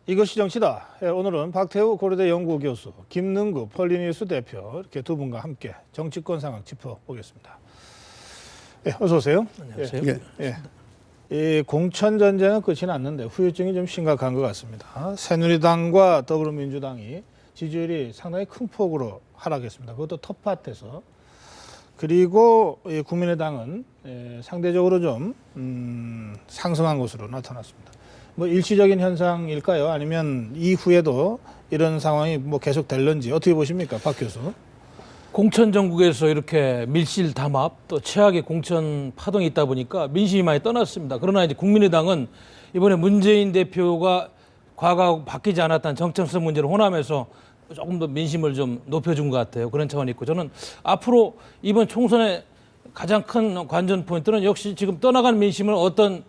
이것이 정치다. 오늘은 박태우 고려대 연구교수, 김능구 폴리뉴스 대표 이렇게 두 분과 함께 정치권 상황 짚어보겠습니다. 어서 오세요. 안녕하세요. 이 공천 전쟁은 끝이 났는데 후유증이 좀 심각한 것 같습니다. 새누리당과 더불어민주당이 지지율이 상당히 큰 폭으로 하락했습니다. 그것도 텃밭에서. 그리고 국민의당은 상대적으로 좀 상승한 것으로 나타났습니다. 뭐 일시적인 현상일까요? 아니면 이후에도 이런 상황이 뭐 계속 될런지 어떻게 보십니까, 박 교수? 공천 전국에서 이렇게 밀실 담합 또 최악의 공천 파동이 있다 보니까 민심이 많이 떠났습니다. 그러나 이제 국민의당은 이번에 문재인 대표가 과거하고 바뀌지 않았다는 정체성 문제를 호남에서 조금 더 민심을 좀 높여준 것 같아요. 그런 차원이 있고 저는 앞으로 이번 총선의 가장 큰 관전 포인트는 역시 지금 떠나간 민심을 어떤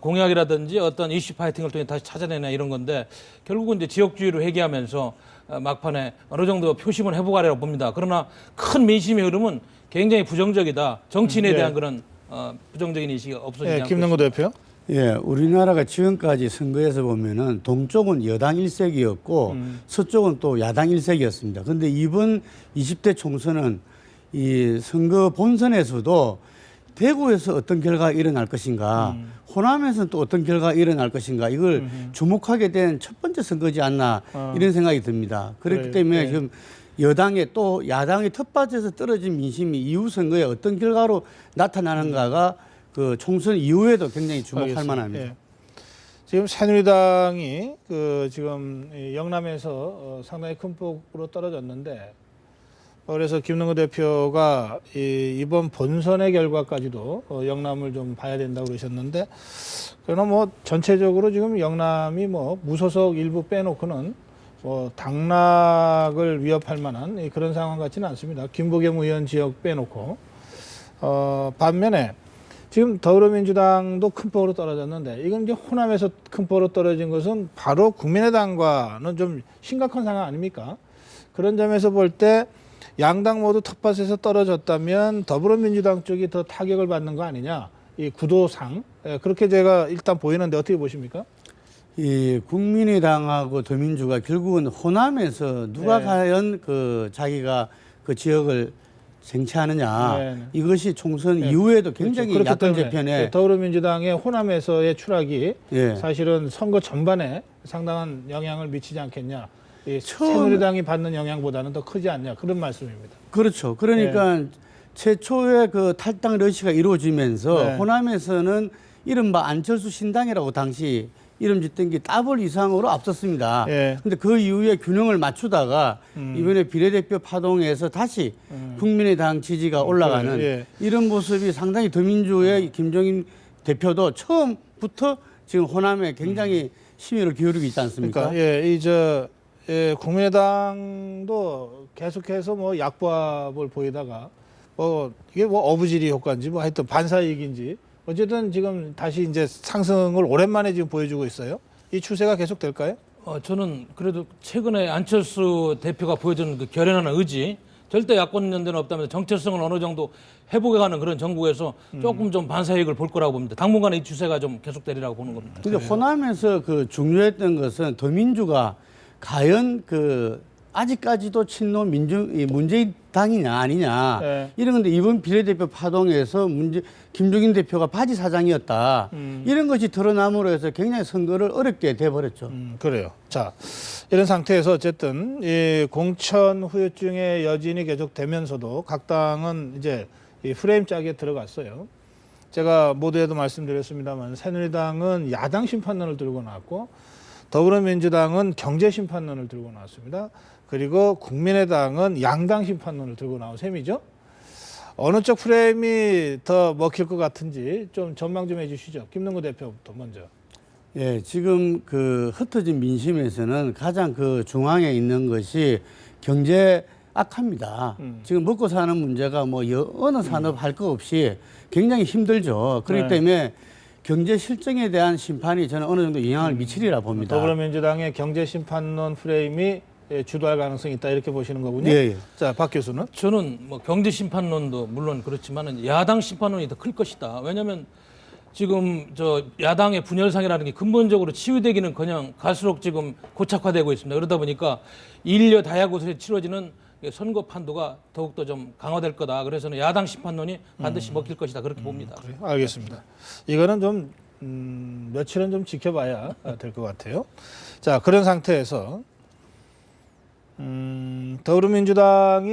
공약이라든지 어떤 이슈 파이팅을 통해 다시 찾아내나 이런 건데 결국은 이제 지역주의로 회귀하면서 막판에 어느 정도 표심을 회복하리라고 봅니다. 그러나 큰 민심의 흐름은 굉장히 부정적이다. 정치인에 대한 그런 부정적인 인식이 없어지지 않고 김능구 대표. 예, 우리나라가 지금까지 선거에서 보면은 동쪽은 여당 일색이었고 서쪽은 또 야당 일색이었습니다. 그런데 이번 20대 총선은 이 선거 본선에서도 대구에서 어떤 결과가 일어날 것인가, 호남에서는 또 어떤 결과가 일어날 것인가, 이걸 주목하게 된 첫 번째 선거지 않나 이런 생각이 듭니다. 그렇기 때문에 지금 여당의 또 야당의 텃밭에서 떨어진 민심이 이후 선거에 어떤 결과로 나타나는가가 그 총선 이후에도 굉장히 주목할 만합니다. 예. 지금 새누리당이 지금 영남에서 상당히 큰 폭으로 떨어졌는데, 그래서 김능구 대표가 이번 본선의 결과까지도 영남을 좀 봐야 된다고 그러셨는데, 그러나 뭐 전체적으로 지금 영남이 뭐 무소속 일부 빼놓고는 뭐 당락을 위협할 만한 그런 상황 같지는 않습니다. 김부겸 의원 지역 빼놓고. 반면에 지금 더불어민주당도 큰 폭으로 떨어졌는데, 이건 이제 호남에서 큰 폭으로 떨어진 것은 바로 국민의당과는 좀 심각한 상황 아닙니까? 그런 점에서 볼 때 양당 모두 텃밭에서 떨어졌다면 더불어민주당 쪽이 더 타격을 받는 거 아니냐, 이 구도상. 그렇게 제가 일단 보이는데 어떻게 보십니까? 이 국민의당하고 더민주가 결국은 호남에서 누가 과연 그 자기가 그 지역을 쟁취하느냐, 이것이 총선 이후에도 굉장히 그렇죠. 야권 재편에 더불어민주당의 호남에서의 추락이 사실은 선거 전반에 상당한 영향을 미치지 않겠냐, 새누리당이 받는 영향보다는 더 크지 않냐, 그런 말씀입니다. 그렇죠. 그러니까 최초의 그 탈당 러시가 이루어지면서 호남에서는 이른바 안철수 신당이라고 당시 이름 짓던 게 더블 이상으로 앞섰습니다. 그런데 그 이후에 균형을 맞추다가 이번에 비례대표 파동에서 다시 국민의당 지지가 올라가는 이런 모습이 상당히 더민주의 김종인 대표도 처음부터 지금 호남에 굉장히 심혈을 기울이고 있지 않습니까? 그러니까 국민의당도 계속해서 뭐 약보합을 보이다가 뭐 이게 뭐 어부지리 효과인지 뭐 하여튼 반사이익인지 어쨌든 지금 다시 이제 상승을 오랜만에 지금 보여주고 있어요. 이 추세가 계속 될까요? 저는 그래도 최근에 안철수 대표가 보여주는 그 결연한 의지, 절대 야권 연대는 없다면서 정체성을 어느 정도 회복해가는 그런 정국에서 조금 좀 반사이익을 볼 거라고 봅니다. 당분간은 이 추세가 좀 계속되리라고 보는 겁니다. 근데 호남에서 그 중요했던 것은 더민주가 과연 그 아직까지도 친노 문재인 당이냐 아니냐 이런 건데, 이번 비례대표 파동에서 김종인 대표가 바지 사장이었다 이런 것이 드러남으로 해서 굉장히 선거를 어렵게 돼버렸죠. 그래요. 자, 이런 상태에서 어쨌든 이 공천 후유증의 여진이 계속되면서도 각 당은 이제 이 프레임 짜기에 들어갔어요. 제가 모두에도 말씀드렸습니다만 새누리당은 야당 심판론을 들고 나왔고 더불어민주당은 경제 심판론을 들고 나왔습니다. 그리고 국민의당은 양당 심판론을 들고 나온 셈이죠. 어느 쪽 프레임이 더 먹힐 것 같은지 좀 전망 좀 해주시죠. 김능구 대표부터 먼저. 예, 지금 그 흩어진 민심에서는 가장 그 중앙에 있는 것이 경제 악화입니다. 지금 먹고 사는 문제가 뭐 어느 산업 할 거 없이 굉장히 힘들죠. 그렇기 때문에 경제 실정에 대한 심판이 저는 어느 정도 영향을 미치리라 봅니다. 더불어민주당의 경제 심판론 프레임이 주도할 가능성이 있다, 이렇게 보시는 거군요. 자, 박 교수는? 저는 뭐 경제 심판론도 물론 그렇지만 야당 심판론이 더 클 것이다. 왜냐하면 지금 저 야당의 분열상이라는 게 근본적으로 치유되기는 그냥 갈수록 지금 고착화되고 있습니다. 그러다 보니까 일려 다야곳에 치러지는 선거 판도가 더욱더 좀 강화될 거다. 그래서는 야당 심판론이 반드시 먹힐 것이다. 그렇게 봅니다. 그래요? 알겠습니다. 이거는 좀 며칠은 좀 지켜봐야 될 것 같아요. 자, 그런 상태에서 더불어민주당이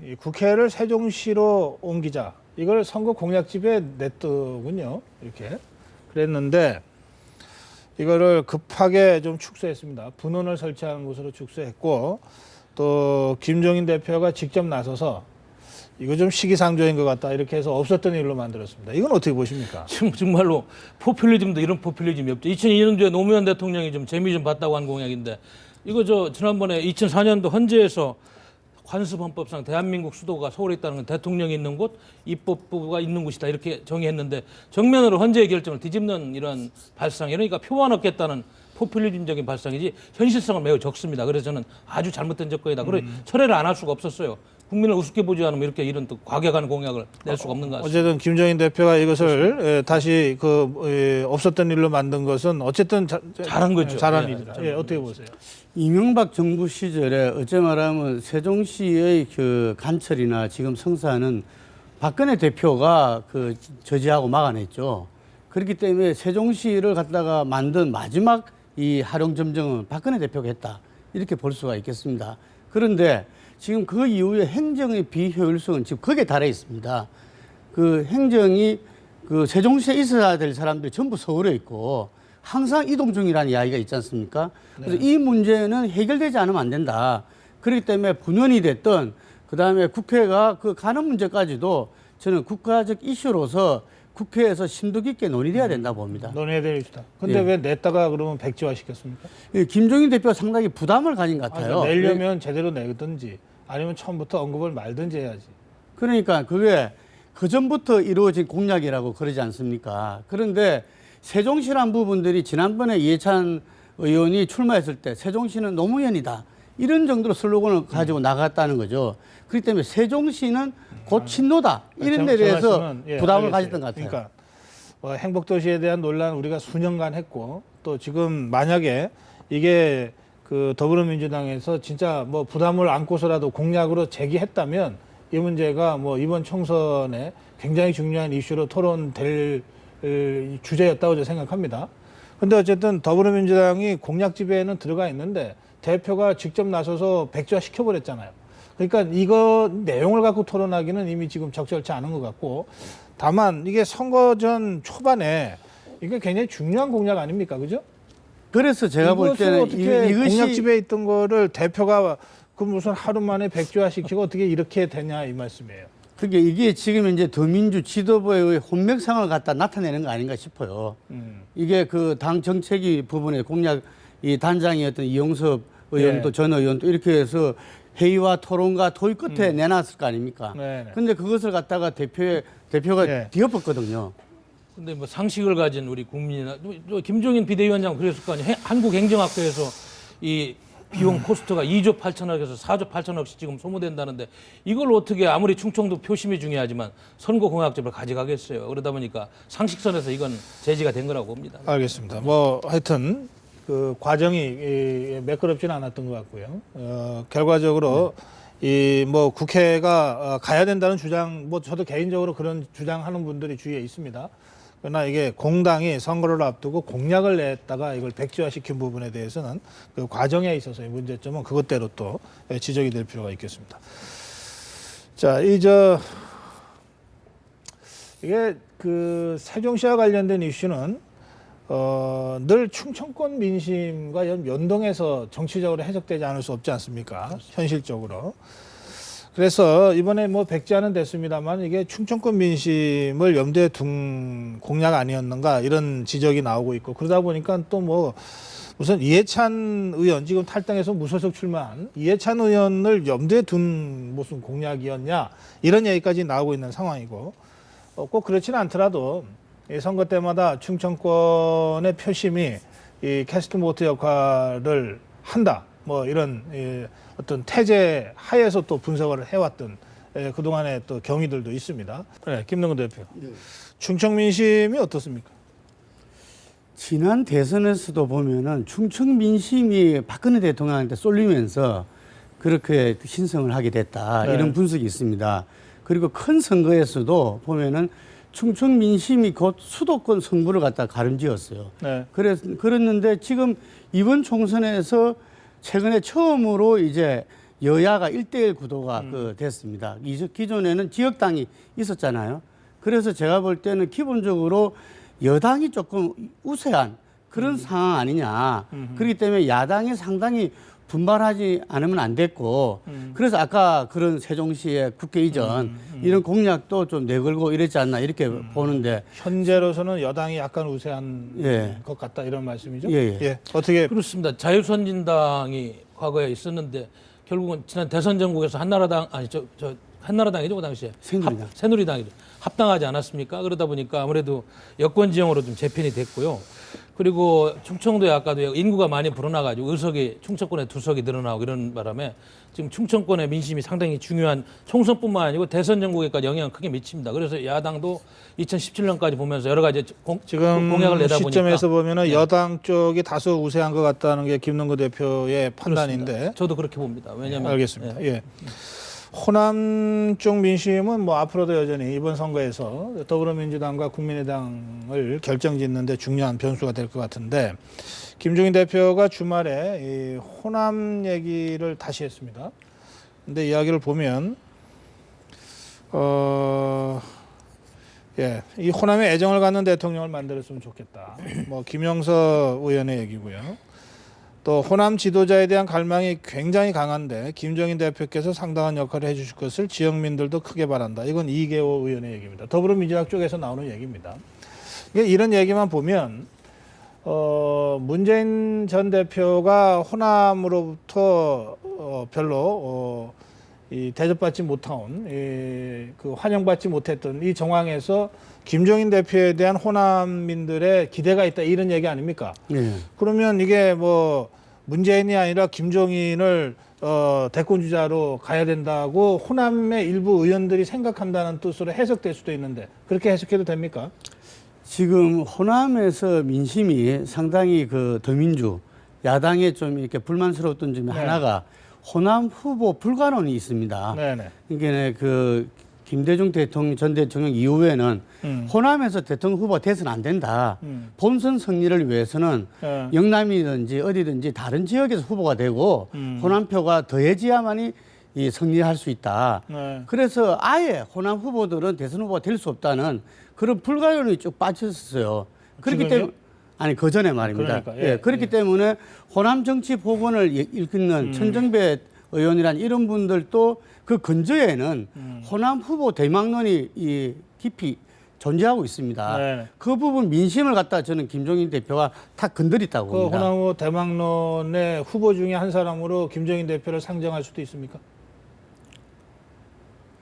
이 국회를 세종시로 옮기자. 이걸 선거 공약집에 냈더군요. 이렇게 그랬는데 이거를 급하게 좀 축소했습니다. 분원을 설치한 곳으로 축소했고 또 김종인 대표가 직접 나서서 이거 좀 시기상조인 것 같다 이렇게 해서 없었던 일로 만들었습니다. 이건 어떻게 보십니까? 지금 정말로 포퓰리즘도 이런 포퓰리즘이 없죠. 2002년도에 노무현 대통령이 좀 재미 좀 봤다고 한 공약인데 이거 저 지난번에 2004년도 헌재에서 관습헌법상 대한민국 수도가 서울에 있다는 건 대통령이 있는 곳, 입법부가 있는 곳이다 이렇게 정의했는데 정면으로 헌재의 결정을 뒤집는 이런 발상, 이러니까 표만 얻겠다는 포퓰리즘적인 발상이지 현실성은 매우 적습니다. 그래서 저는 아주 잘못된 접근이다. 그래 철회를 안 할 수가 없었어요. 국민을 우습게 보지 않으면 이렇게 이런 또 과격한 공약을 낼 수가 없는 것 같습니다. 어쨌든 김종인 대표가 이것을 다시 없었던 일로 만든 것은 어쨌든 잘한 거죠. 잘한 예, 일이다. 예, 어떻게 보세요? 이명박 정부 시절에 어째 말하면 세종시의 그 간철이나 지금 성사는 박근혜 대표가 그 저지하고 막아냈죠. 그렇기 때문에 세종시를 갖다가 만든 마지막 이 활용점정은 박근혜 대표가 했다. 이렇게 볼 수가 있겠습니다. 그런데 지금 그 이후에 행정의 비효율성은 지금 거기에 달해 있습니다. 그 행정이 그 세종시에 있어야 될 사람들이 전부 서울에 있고 항상 이동 중이라는 이야기가 있지 않습니까? 그래서 이 문제는 해결되지 않으면 안 된다. 그렇기 때문에 분원이 됐던 그다음에 국회가 그 가는 문제까지도 저는 국가적 이슈로서 국회에서 심도 깊게 논의돼야 된다고 봅니다. 논의해야 될 이슈다. 근데 예. 왜 냈다가 그러면 백지화 시켰습니까? 김종인 대표가 상당히 부담을 가진 것 같아요. 내려면 제대로 내든지 아니면 처음부터 언급을 말든지 해야지. 그러니까 그게 그전부터 이루어진 공약이라고 그러지 않습니까? 그런데 세종시란 부분들이 지난번에 이해찬 의원이 출마했을 때 세종시는 노무현이다. 이런 정도로 슬로건을 가지고 나갔다는 거죠. 그렇기 때문에 세종시는 곧 친노다. 이런 데 대해서 말씀은, 예, 부담을 알겠어요. 가졌던 것 같아요. 그러니까 행복도시에 대한 논란 우리가 수년간 했고 또 지금 만약에 이게 그 더불어민주당에서 진짜 뭐 부담을 안고서라도 공약으로 제기했다면 이 문제가 뭐 이번 총선에 굉장히 중요한 이슈로 토론될 주제였다고 저는 생각합니다. 근데 어쨌든 더불어민주당이 공약집에는 들어가 있는데 대표가 직접 나서서 백지화 시켜버렸잖아요. 그러니까 이거 내용을 갖고 토론하기는 이미 지금 적절치 않은 것 같고 다만 이게 선거 전 초반에 이게 굉장히 중요한 공약 아닙니까? 그죠? 그래서 제가 볼 때는 어떻게 이것이 공약집에 있던 거를 대표가 그 무슨 하루 만에 백지화 시키고 어떻게 이렇게 되냐 이 말씀이에요. 그게 이게 지금 이제 더민주 지도부의 혼맥상을 갖다 나타내는 거 아닌가 싶어요. 이게 그 당 정책위 부분의 공약 이 단장이었던 이용섭 의원도 네. 전 의원도 이렇게 해서 회의와 토론과 토의 끝에 내놨을 거 아닙니까? 네, 네. 근데 그것을 갖다가 대표가 네. 뒤엎었거든요. 근데 뭐 상식을 가진 우리 국민이나 또 김종인 비대위원장 그랬을 거 아니에요. 한국행정학회에서 이 비용 코스트가 2조 8천억에서 4조 8천억씩 지금 소모된다는데 이걸 어떻게 아무리 충청도 표심이 중요하지만 선거 공약집을 가져가겠어요. 그러다 보니까 상식선에서 이건 제지가 된 거라고 봅니다. 알겠습니다. 뭐 하여튼 그 과정이 매끄럽지는 않았던 것 같고요. 결과적으로 이 뭐 국회가 가야 된다는 주장, 뭐 저도 개인적으로 그런 주장하는 분들이 주위에 있습니다. 그러나 이게 공당이 선거를 앞두고 공약을 냈다가 이걸 백지화시킨 부분에 대해서는 그 과정에 있어서의 문제점은 그것대로 또 지적이 될 필요가 있겠습니다. 자, 이게 그 세종시와 관련된 이슈는 늘 충청권 민심과 연동해서 정치적으로 해석되지 않을 수 없지 않습니까? 현실적으로. 그래서 이번에 뭐 백지화는 됐습니다만 이게 충청권 민심을 염두에 둔 공약 아니었는가 이런 지적이 나오고 있고 그러다 보니까 또 뭐 무슨 이해찬 의원 지금 탈당해서 무소속 출마한 이해찬 의원을 염두에 둔 무슨 공약이었냐 이런 얘기까지 나오고 있는 상황이고 꼭 그렇지는 않더라도 이 선거 때마다 충청권의 표심이 이 캐스트보트 역할을 한다. 뭐 이런 어떤 태제 하에서 또 분석을 해왔던 그동안의 또 경위들도 있습니다. 네, 김능근 대표. 충청 민심이 어떻습니까? 지난 대선에서도 보면은 충청 민심이 박근혜 대통령한테 쏠리면서 그렇게 신성을 하게 됐다. 네. 이런 분석이 있습니다. 그리고 큰 선거에서도 보면은 충청 민심이 곧 수도권 승부를 갖다 가름지었어요. 네. 그랬는데 지금 이번 총선에서 최근에 처음으로 이제 여야가 1대1 구도가 됐습니다. 기존에는 지역당이 있었잖아요. 그래서 제가 볼 때는 기본적으로 여당이 조금 우세한 그런 상황 아니냐. 그렇기 때문에 야당이 상당히 분발하지 않으면 안 됐고, 그래서 아까 그런 세종시의 국회 이전 이런 공약도 좀 내걸고 이랬지 않나 이렇게 보는데, 현재로서는 여당이 약간 우세한 예. 것 같다 이런 말씀이죠? 예, 예. 어떻게 그렇습니다. 자유선진당이 과거에 있었는데 결국은 지난 대선 전국에서 한나라당 아니 저 한나라당이죠 그 당시에 새누리당. 새누리당이죠. 합당하지 않았습니까? 그러다 보니까 아무래도 여권 지형으로 좀 재편이 됐고요. 그리고 충청도에 아까도 인구가 많이 불어나가지고 의석이 충청권에 2석이 늘어나고 이런 바람에 지금 충청권의 민심이 상당히 중요한 총선뿐만 아니고 대선 전국에까지 영향을 크게 미칩니다. 그래서 야당도 2017년까지 보면서 여러 가지 지금 공약을 내다 보니까 시점에서 보면은 네. 여당 쪽이 다소 우세한 것 같다는 게 김능구 대표의 판단인데. 그렇습니다. 저도 그렇게 봅니다. 왜냐하면 알겠습니다. 예. 예. 호남 쪽 민심은 뭐 앞으로도 여전히 이번 선거에서 더불어민주당과 국민의당을 결정짓는데 중요한 변수가 될 것 같은데, 김종인 대표가 주말에 이 호남 얘기를 다시 했습니다. 근데 이야기를 보면 이 호남에 애정을 갖는 대통령을 만들었으면 좋겠다. 뭐 김영서 의원의 얘기고요. 또 호남 지도자에 대한 갈망이 굉장히 강한데 김종인 대표께서 상당한 역할을 해주실 것을 지역민들도 크게 바란다. 이건 이계호 의원의 얘기입니다. 더불어민주당 쪽에서 나오는 얘기입니다. 이런 얘기만 보면 문재인 전 대표가 호남으로부터 별로 대접받지 못한 그 환영받지 못했던 이 정황에서 김종인 대표에 대한 호남민들의 기대가 있다 이런 얘기 아닙니까? 예. 그러면 이게 뭐 문재인이 아니라 김종인을 대권 주자로 가야 된다고 호남의 일부 의원들이 생각한다는 뜻으로 해석될 수도 있는데 그렇게 해석해도 됩니까? 지금 호남에서 민심이 상당히 그 더민주 야당에 좀 이렇게 불만스러웠던 점이 하나가 호남 후보 불가론이 있습니다. 네네. 이게 그 김대중 대통령 전 대통령 이후에는 호남에서 대통령 후보가 돼서는 안 된다. 본선 승리를 위해서는 영남이든지 어디든지 다른 지역에서 후보가 되고 호남표가 더해지야만이 이 승리할 수 있다. 네. 그래서 아예 호남 후보들은 대선 후보가 될 수 없다는 그런 불가론이 쭉 빠졌어요. 그렇기 지금요? 때문에 아니 그 전에 말입니다. 그러니까, 예, 그렇기 예. 때문에 호남 정치 복원을 일컫는 천정배 의원이란 이런 분들도 그 근저에는 호남 후보 대망론이 이 깊이 존재하고 있습니다. 네. 그 부분 민심을 갖다 저는 김종인 대표가 다 건드렸다고 그 봅니다. 호남 후보 대망론의 후보 중에 한 사람으로 김종인 대표를 상정할 수도 있습니까?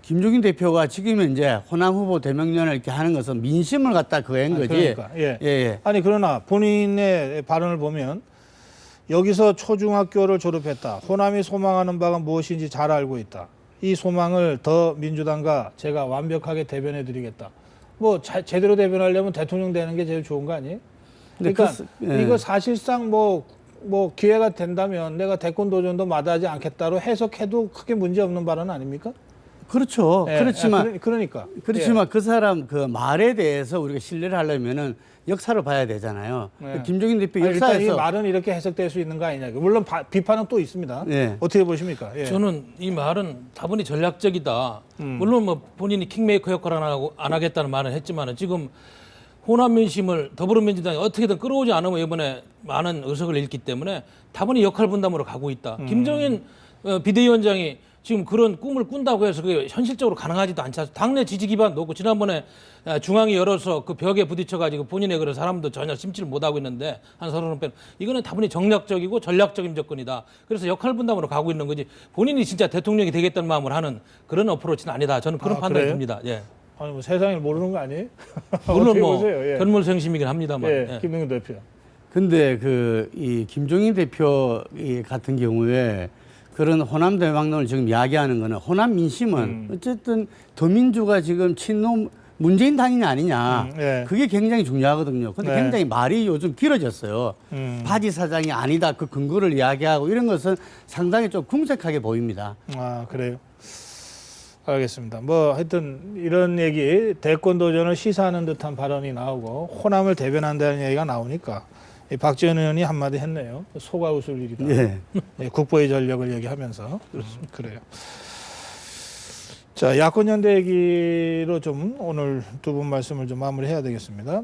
김종인 대표가 지금 이제 호남 후보 대명령을 이렇게 하는 것은 민심을 갖다 거한 거지. 그러니까, 예. 예. 아니 그러나 본인의 발언을 보면 여기서 초중학교를 졸업했다. 호남이 소망하는 바가 무엇인지 잘 알고 있다. 이 소망을 더 민주당과 제가 완벽하게 대변해 드리겠다. 뭐 제대로 대변하려면 대통령 되는 게 제일 좋은 거 아니에요? 그러니까 예. 이거 사실상 뭐 기회가 된다면 내가 대권 도전도 마다하지 않겠다로 해석해도 크게 문제 없는 발언 아닙니까? 그렇죠. 예, 그렇지만 그러니까 그렇지만 그 사람 그 말에 대해서 우리가 신뢰를 하려면은 역사를 봐야 되잖아요. 네. 김종인 대표 아니, 일단 이 역사에서 말은 이렇게 해석될 수 있는 거 아니냐. 물론 비판은 또 있습니다. 네. 어떻게 보십니까? 예. 저는 이 말은 다분히 전략적이다. 물론 뭐 본인이 킹메이커 역할을 안 하겠다는 말은 했지만은 지금 호남 민심을 더불어민주당이 어떻게든 끌어오지 않으면 이번에 많은 의석을 잃기 때문에 다분히 역할 분담으로 가고 있다. 김종인 비대위원장이 지금 그런 꿈을 꾼다고 해서 그게 현실적으로 가능하지도 않지 않습니까? 당내 지지 기반도 없고 지난번에 중앙이 열어서 그 벽에 부딪혀가지고 본인의 그런 사람도 전혀 심지를 못하고 있는데 한 30명 이거는 다분히 정략적이고 전략적인 접근이다. 그래서 역할 분담으로 가고 있는 거지 본인이 진짜 대통령이 되겠다는 마음을 하는 그런 어프로치는 아니다. 저는 그런 판단이 그래요? 듭니다. 예. 아니 뭐 세상을 모르는 거 아니에요? 물론 어떻게 뭐 보세요? 예. 견물생심이긴 합니다만. 예, 예. 김명준 대표. 근데 그 이 김종인 대표 같은 경우에 그런 호남 대망론을 지금 이야기하는 거는 호남 민심은 어쨌든 더민주가 지금 친노 문재인 당인이 아니냐. 예. 그게 굉장히 중요하거든요. 근데 네. 굉장히 말이 요즘 길어졌어요. 바지 사장이 아니다. 그 근거를 이야기하고 이런 것은 상당히 좀 궁색하게 보입니다. 아, 그래요. 알겠습니다. 뭐 하여튼 이런 얘기 대권 도전을 시사하는 듯한 발언이 나오고 호남을 대변한다는 얘기가 나오니까 이 박지원 의원이 한마디 했네요. 소가 웃을 일이다. 예. 예, 국보의 전력을 얘기하면서 그래요. 자, 야권 연대 얘기로 좀 오늘 두 분 말씀을 좀 마무리해야 되겠습니다.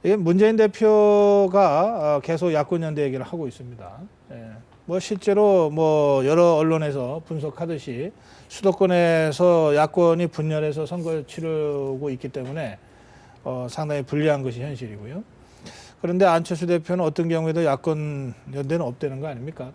이게 문재인 대표가 계속 야권 연대 얘기를 하고 있습니다. 예. 뭐 실제로 뭐 여러 언론에서 분석하듯이 수도권에서 야권이 분열해서 선거를 치르고 있기 때문에 상당히 불리한 것이 현실이고요. 그런데 안철수 대표는 어떤 경우에도 야권 연대는 없다는 거 아닙니까?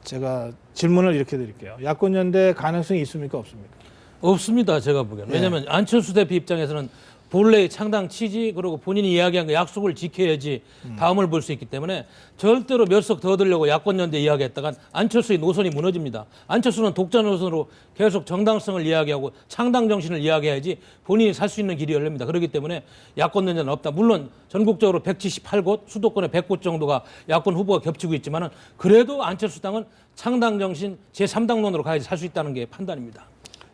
제가 질문을 이렇게 드릴게요. 야권 연대 가능성이 있습니까, 없습니까? 없습니다. 제가 보기에는. 왜냐하면 안철수 대표 입장에서는 본래의 창당 취지 그리고 본인이 이야기한 그 약속을 지켜야지 다음을 볼 수 있기 때문에 절대로 몇 석 더 얻으려고 야권연대 이야기했다간 안철수의 노선이 무너집니다. 안철수는 독자 노선으로 계속 정당성을 이야기하고 창당 정신을 이야기해야지 본인이 살 수 있는 길이 열립니다. 그렇기 때문에 야권연대는 없다. 물론 전국적으로 178곳, 수도권에 100곳 정도가 야권 후보가 겹치고 있지만은 그래도 안철수 당은 창당 정신 제3당론으로 가야지 살 수 있다는 게 판단입니다.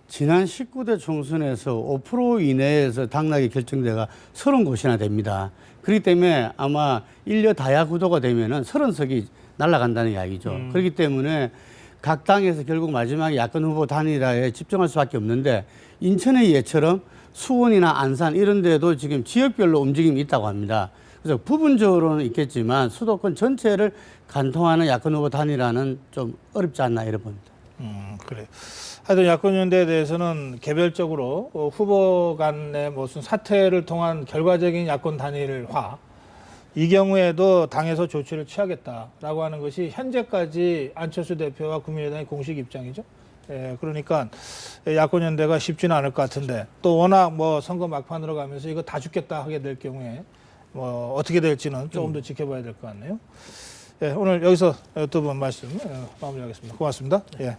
지난 19대 총선에서 5% 이내에서 당락이 결정돼가 30곳이나 됩니다. 그렇기 때문에 아마 1여 다야 구도가 되면은 30석이 날아간다는 이야기죠. 그렇기 때문에 각 당에서 결국 마지막에 야권 후보 단일화에 집중할 수밖에 없는데 인천의 예처럼 수원이나 안산 이런 데도 지금 지역별로 움직임이 있다고 합니다. 그래서 부분적으로는 있겠지만 수도권 전체를 관통하는 야권 후보 단일화는 좀 어렵지 않나 이래 봅니다. 그래요. 하여튼 야권연대에 대해서는 개별적으로 후보 간의 무슨 사퇴를 통한 결과적인 야권 단일화 이 경우에도 당에서 조치를 취하겠다라고 하는 것이 현재까지 안철수 대표와 국민의당의 공식 입장이죠. 예, 그러니까 야권연대가 쉽지는 않을 것 같은데 또 워낙 뭐 선거 막판으로 가면서 이거 다 죽겠다 하게 될 경우에 뭐 어떻게 될지는 조금 더 지켜봐야 될 것 같네요. 예, 오늘 여기서 두 분 말씀 마무리하겠습니다. 고맙습니다. 예.